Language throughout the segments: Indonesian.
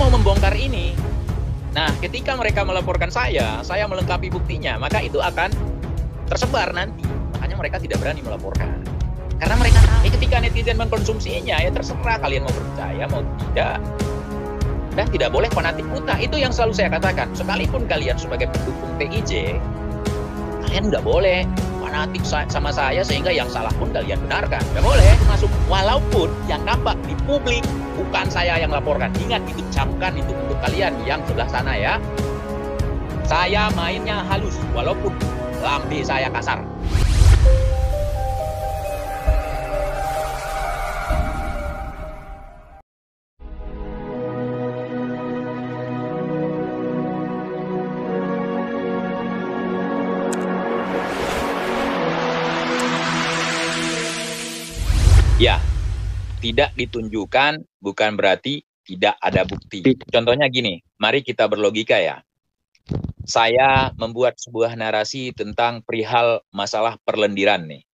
mau membongkar ini. Nah, ketika mereka melaporkan saya melengkapi buktinya, maka itu akan tersebar nanti. Makanya mereka tidak berani melaporkan. Karena mereka tahu, ketika netizen mengkonsumsinya, ya terserah kalian mau percaya, mau tidak. Dan tidak boleh fanatik buta. Itu yang selalu saya katakan. Sekalipun kalian sebagai pendukung TIJ, kalian nggak boleh fanatik sama saya sehingga yang salah pun kalian benarkan. Nggak boleh masuk. Walaupun yang nampak di publik bukan saya yang laporkan. Ingat, itu camkan itu untuk kalian yang sebelah sana ya. Saya mainnya halus, walaupun lambe saya kasar. Ya, tidak ditunjukkan bukan berarti tidak ada bukti. Contohnya gini, mari kita berlogika ya. Saya membuat sebuah narasi tentang perihal masalah perlendiran nih.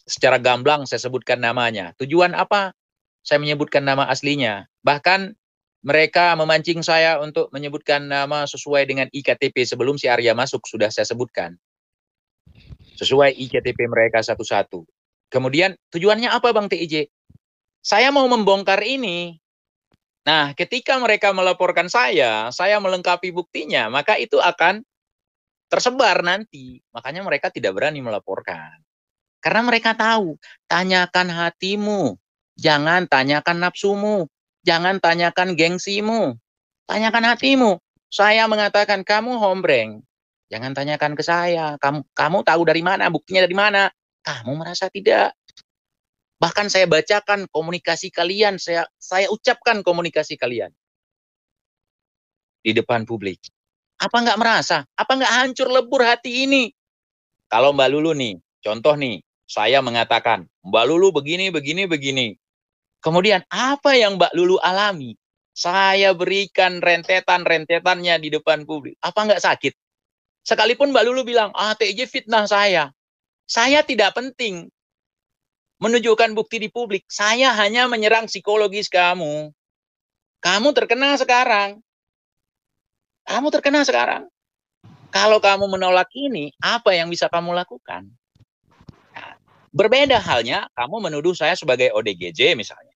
Secara gamblang saya sebutkan namanya. Tujuan apa? Saya menyebutkan nama aslinya. Bahkan mereka memancing saya untuk menyebutkan nama sesuai dengan IKTP sebelum si Arya masuk, sudah saya sebutkan. Sesuai IKTP mereka satu-satu. Kemudian tujuannya apa Bang TIJ? Saya mau membongkar ini. Nah, ketika mereka melaporkan saya melengkapi buktinya, maka itu akan tersebar nanti. Makanya mereka tidak berani melaporkan. Karena mereka tahu, tanyakan hatimu. Jangan tanyakan nafsumu. Jangan tanyakan gengsimu. Tanyakan hatimu. Saya mengatakan, kamu hombreng. Jangan tanyakan ke saya. Kamu tahu dari mana? Buktinya dari mana? Kamu merasa tidak. Bahkan saya bacakan komunikasi kalian, saya ucapkan komunikasi kalian di depan publik. Apa nggak merasa? Apa nggak hancur lebur hati ini? Kalau Mbak Lulu nih, contoh nih, saya mengatakan, Mbak Lulu begini, begini, begini. Kemudian apa yang Mbak Lulu alami? Saya berikan rentetan-rentetannya di depan publik. Apa nggak sakit? Sekalipun Mbak Lulu bilang, TIJ fitnah saya. Saya tidak penting menunjukkan bukti di publik. Saya hanya menyerang psikologis kamu. Kamu terkena sekarang. Kamu terkena sekarang. Kalau kamu menolak ini, apa yang bisa kamu lakukan? Nah, berbeda halnya, kamu menuduh saya sebagai ODGJ misalnya.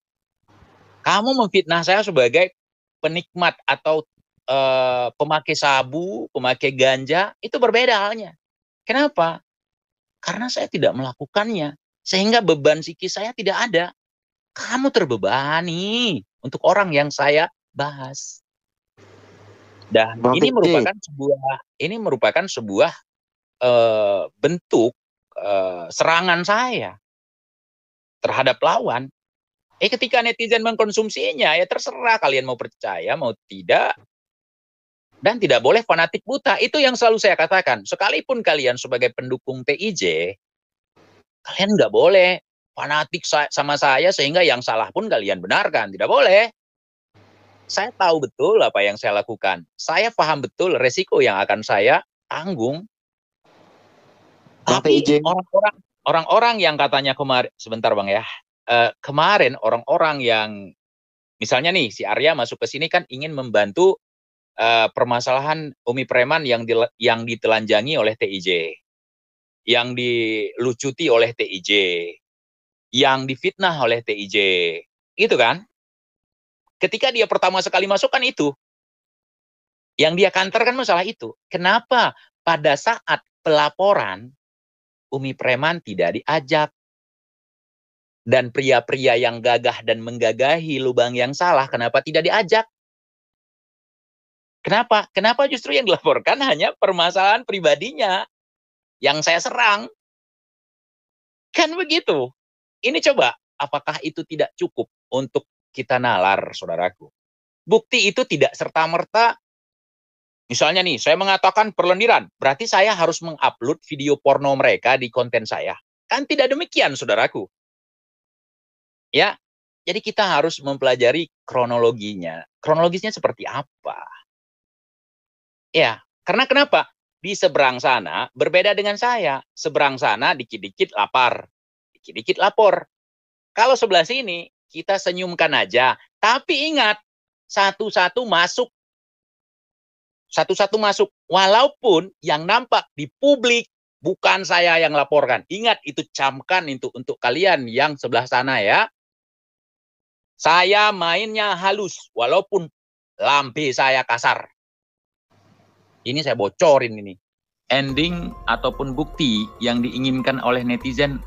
Kamu memfitnah saya sebagai penikmat atau pemakai sabu, pemakai ganja, itu berbeda halnya. Kenapa? Karena saya tidak melakukannya. Sehingga beban psikis saya tidak ada. Kamu terbebani untuk orang yang saya bahas. Dan ini merupakan sebuah bentuk serangan saya terhadap lawan. Ketika netizen mengkonsumsinya, ya terserah kalian mau percaya, mau tidak. Dan tidak boleh fanatik buta. Itu yang selalu saya katakan. Sekalipun kalian sebagai pendukung TIJ, kalian nggak boleh fanatik sama saya sehingga yang salah pun kalian benarkan. Tidak boleh. Saya tahu betul apa yang saya lakukan. Saya paham betul resiko yang akan saya tanggung. Tapi orang-orang yang katanya kemarin, sebentar Bang ya, kemarin orang-orang yang, misalnya nih si Arya masuk ke sini kan ingin membantu permasalahan Umi Preman yang ditelanjangi oleh TIJ, yang dilucuti oleh TIJ, yang difitnah oleh TIJ, itu kan? Ketika dia pertama sekali masuk kan itu, yang dia kantorkan masalah itu. Kenapa pada saat pelaporan Umi Preman tidak diajak? Dan pria-pria yang gagah dan menggagahi lubang yang salah, kenapa tidak diajak? Kenapa? Kenapa justru yang dilaporkan hanya permasalahan pribadinya yang saya serang? Kan begitu. Ini coba, apakah itu tidak cukup untuk kita nalar, saudaraku? Bukti itu tidak serta-merta, misalnya nih, saya mengatakan perlendiran, berarti saya harus mengupload video porno mereka di konten saya. Kan tidak demikian, saudaraku. Ya, jadi kita harus mempelajari kronologinya. Kronologisnya seperti apa? Ya, karena kenapa? Di seberang sana berbeda dengan saya. Seberang sana dikit-dikit lapar, dikit-dikit lapor. Kalau sebelah sini kita senyumkan aja. Tapi ingat, satu-satu masuk. Satu-satu masuk. Walaupun yang nampak di publik bukan saya yang laporkan. Ingat, itu camkan itu untuk kalian yang sebelah sana ya. Saya mainnya halus, walaupun lambe saya kasar. Ini saya bocorin ini. Ending ataupun bukti yang diinginkan oleh netizen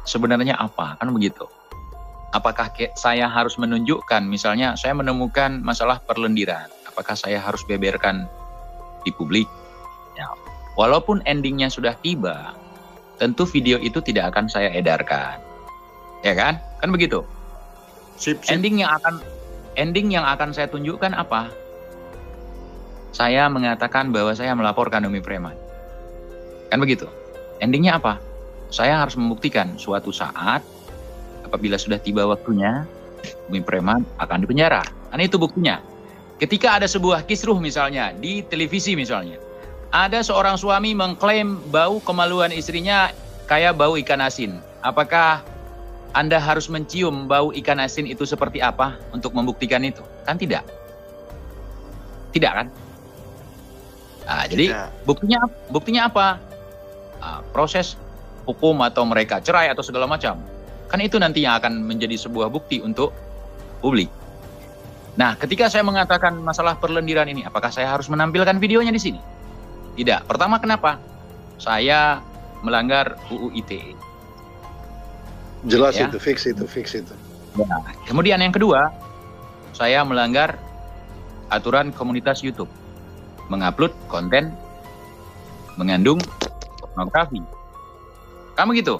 sebenarnya apa? Kan begitu. Apakah saya harus menunjukkan, misalnya saya menemukan masalah perlendiran. Apakah saya harus beberkan di publik? Ya. Walaupun endingnya sudah tiba, tentu video itu tidak akan saya edarkan. Ya kan? Kan begitu. Sip. Ending yang akan saya tunjukkan apa? Saya mengatakan bahwa saya melaporkan Umi Preman. Kan begitu. Endingnya apa? Saya harus membuktikan suatu saat apabila sudah tiba waktunya Umi Preman akan dipenjara. Kan itu buktinya. Ketika ada sebuah kisruh misalnya di televisi misalnya, ada seorang suami mengklaim bau kemaluan istrinya kayak bau ikan asin. Apakah Anda harus mencium bau ikan asin itu seperti apa untuk membuktikan itu? Kan tidak. Tidak kan? Nah, jadi buktinya apa? Nah, proses hukum atau mereka cerai atau segala macam. Kan itu nanti yang akan menjadi sebuah bukti untuk publik. Nah, ketika saya mengatakan masalah perlendiran ini, apakah saya harus menampilkan videonya di sini? Tidak. Pertama, kenapa? Saya melanggar UU ITE. Jelas ya? Itu, fix itu. Nah, kemudian yang kedua, saya melanggar aturan komunitas YouTube. Mengupload konten mengandung pornografi. Kamu gitu.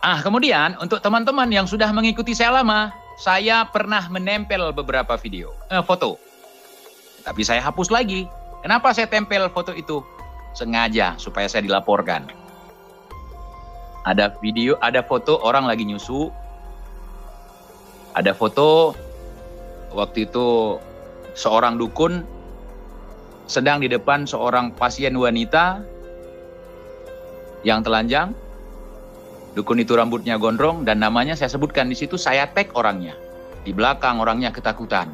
Kemudian untuk teman-teman yang sudah mengikuti saya lama, saya pernah menempel beberapa foto. Tapi saya hapus lagi. Kenapa saya tempel foto itu? Sengaja supaya saya dilaporkan. Ada foto orang lagi nyusu. Ada foto waktu itu seorang dukun sedang di depan seorang pasien wanita yang telanjang. Dukun itu rambutnya gondrong dan namanya saya sebutkan di situ, saya tag orangnya. Di belakang orangnya ketakutan.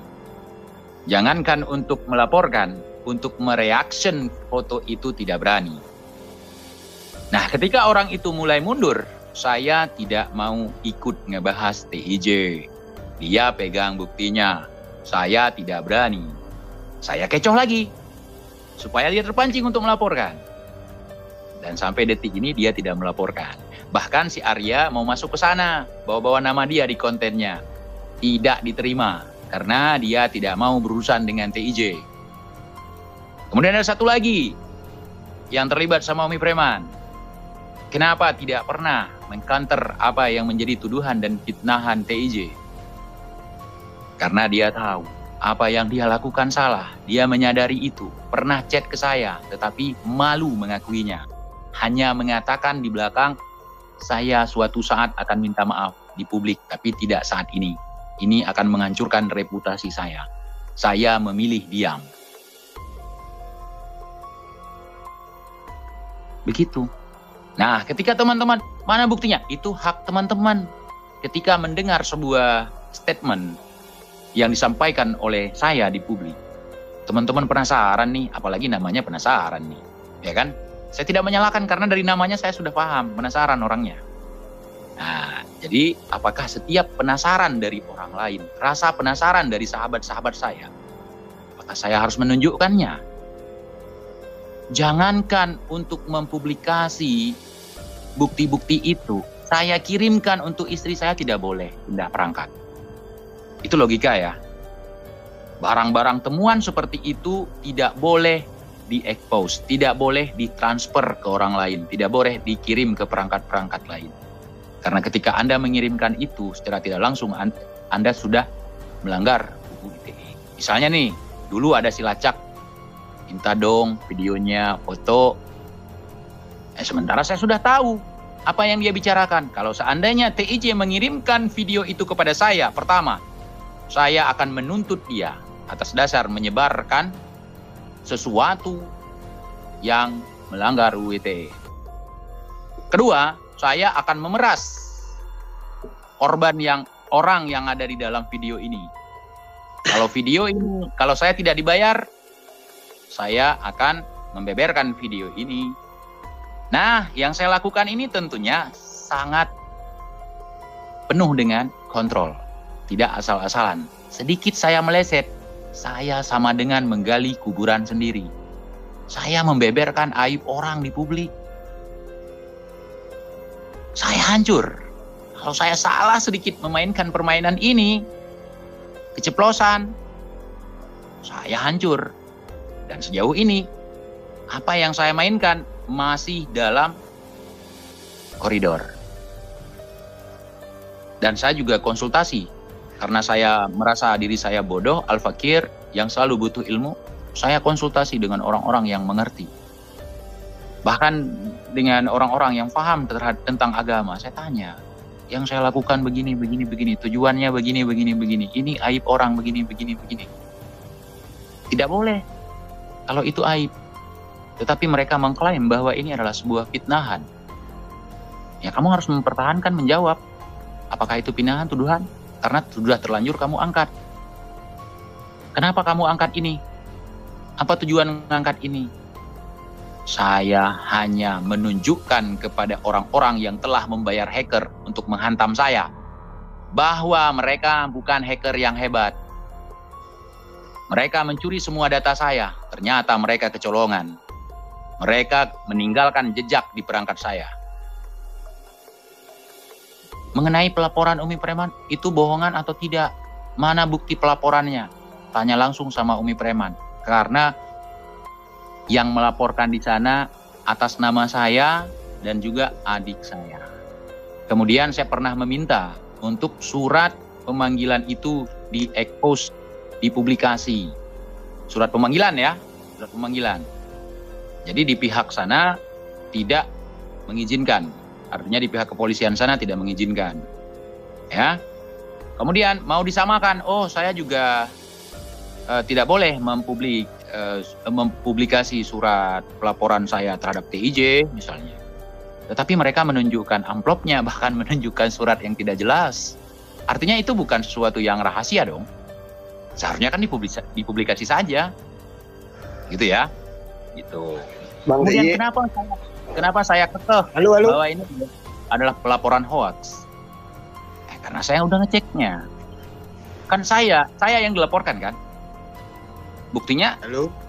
Jangankan untuk melaporkan, untuk mereaction foto itu tidak berani. Nah, ketika orang itu mulai mundur, saya tidak mau ikut ngebahas TIJ. Dia pegang buktinya. Saya tidak berani. Saya kecoh lagi. Supaya dia terpancing untuk melaporkan. Dan sampai detik ini dia tidak melaporkan. Bahkan si Arya mau masuk ke sana, bawa-bawa nama dia di kontennya. Tidak diterima, karena dia tidak mau berurusan dengan TIJ. Kemudian ada satu lagi, yang terlibat sama Umi Preman. Kenapa tidak pernah meng-counter apa yang menjadi tuduhan dan fitnahan TIJ? Karena dia tahu, apa yang dia lakukan salah. Dia menyadari itu. Pernah chat ke saya, tetapi malu mengakuinya. Hanya mengatakan di belakang, saya suatu saat akan minta maaf di publik, tapi tidak saat ini. Ini akan menghancurkan reputasi saya. Saya memilih diam. Begitu. Nah, ketika teman-teman, mana buktinya? Itu hak teman-teman. Ketika mendengar sebuah statement yang disampaikan oleh saya di publik, teman-teman penasaran nih, apalagi namanya penasaran nih, ya kan? Saya tidak menyalahkan karena dari namanya saya sudah paham, penasaran orangnya. Nah, jadi apakah setiap penasaran dari orang lain, rasa penasaran dari sahabat-sahabat saya, apakah saya harus menunjukkannya? Jangankan untuk mempublikasi bukti-bukti itu, saya kirimkan untuk istri saya tidak boleh pindah perangkat. Itu logika ya. Barang-barang temuan seperti itu tidak boleh di-expose, tidak boleh ditransfer ke orang lain, tidak boleh dikirim ke perangkat-perangkat lain. Karena ketika Anda mengirimkan itu secara tidak langsung, Anda sudah melanggar UU ITE. Misalnya nih, dulu ada si Lacak, minta dong videonya, foto. Sementara saya sudah tahu apa yang dia bicarakan. Kalau seandainya TIJ mengirimkan video itu kepada saya, pertama, saya akan menuntut dia atas dasar menyebarkan sesuatu yang melanggar UU ITE. Kedua, saya akan memeras orang yang ada di dalam video ini. Kalau video ini, kalau saya tidak dibayar, saya akan membeberkan video ini. Nah, yang saya lakukan ini tentunya sangat penuh dengan kontrol. Tidak asal-asalan. Sedikit saya meleset, saya sama dengan menggali kuburan sendiri. Saya membeberkan aib orang di publik. Saya hancur. Kalau saya salah sedikit memainkan permainan ini, keceplosan, saya hancur. Dan sejauh ini, apa yang saya mainkan masih dalam koridor. Dan saya juga konsultasi, karena saya merasa diri saya bodoh, al-fakir, yang selalu butuh ilmu, saya konsultasi dengan orang-orang yang mengerti. Bahkan dengan orang-orang yang paham tentang agama, saya tanya, yang saya lakukan begini, tujuannya begini. Ini aib orang begini. Tidak boleh kalau itu aib. Tetapi mereka mengklaim bahwa ini adalah sebuah fitnahan. Ya, kamu harus mempertahankan, menjawab. Apakah itu fitnahan, tuduhan? Karena sudah terlanjur kamu angkat. Kenapa kamu angkat ini? Apa tujuan mengangkat ini? Saya hanya menunjukkan kepada orang-orang yang telah membayar hacker untuk menghantam saya bahwa mereka bukan hacker yang hebat. Mereka mencuri semua data saya. Ternyata mereka kecolongan. Mereka meninggalkan jejak di perangkat saya. Mengenai pelaporan Umi Preman, itu bohongan atau tidak? Mana bukti pelaporannya? Tanya langsung sama Umi Preman. Karena yang melaporkan di sana atas nama saya dan juga adik saya. Kemudian saya pernah meminta untuk surat pemanggilan itu di-expose, dipublikasi. Surat pemanggilan ya, surat pemanggilan. Jadi di pihak sana tidak mengizinkan. Artinya di pihak kepolisian sana tidak mengizinkan. Ya. Kemudian mau disamakan, oh saya juga tidak boleh mempublikasi surat pelaporan saya terhadap TIJ misalnya. Tetapi mereka menunjukkan amplopnya, bahkan menunjukkan surat yang tidak jelas. Artinya itu bukan sesuatu yang rahasia dong. Seharusnya kan dipublikasi saja. Gitu ya. Gitu. Bang Kemudian kenapa saya kekeh bahwa ini adalah pelaporan hoax? Karena saya udah ngeceknya. Kan saya yang dilaporkan kan. Buktinya,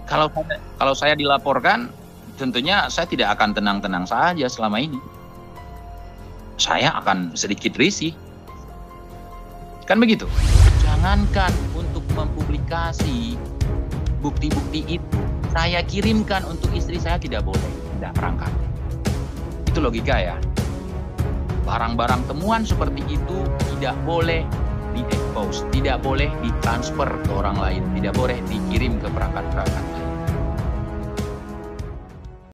kalau saya dilaporkan, tentunya saya tidak akan tenang-tenang saja selama ini. Saya akan sedikit risih. Kan begitu? Jangankan untuk mempublikasi bukti-bukti itu, saya kirimkan untuk istri saya tidak boleh, tidak perangkat. Itu logika ya. Barang-barang temuan seperti itu tidak boleh di-expose, tidak boleh ditransfer ke orang lain, tidak boleh dikirim ke perangkat-perangkat lain.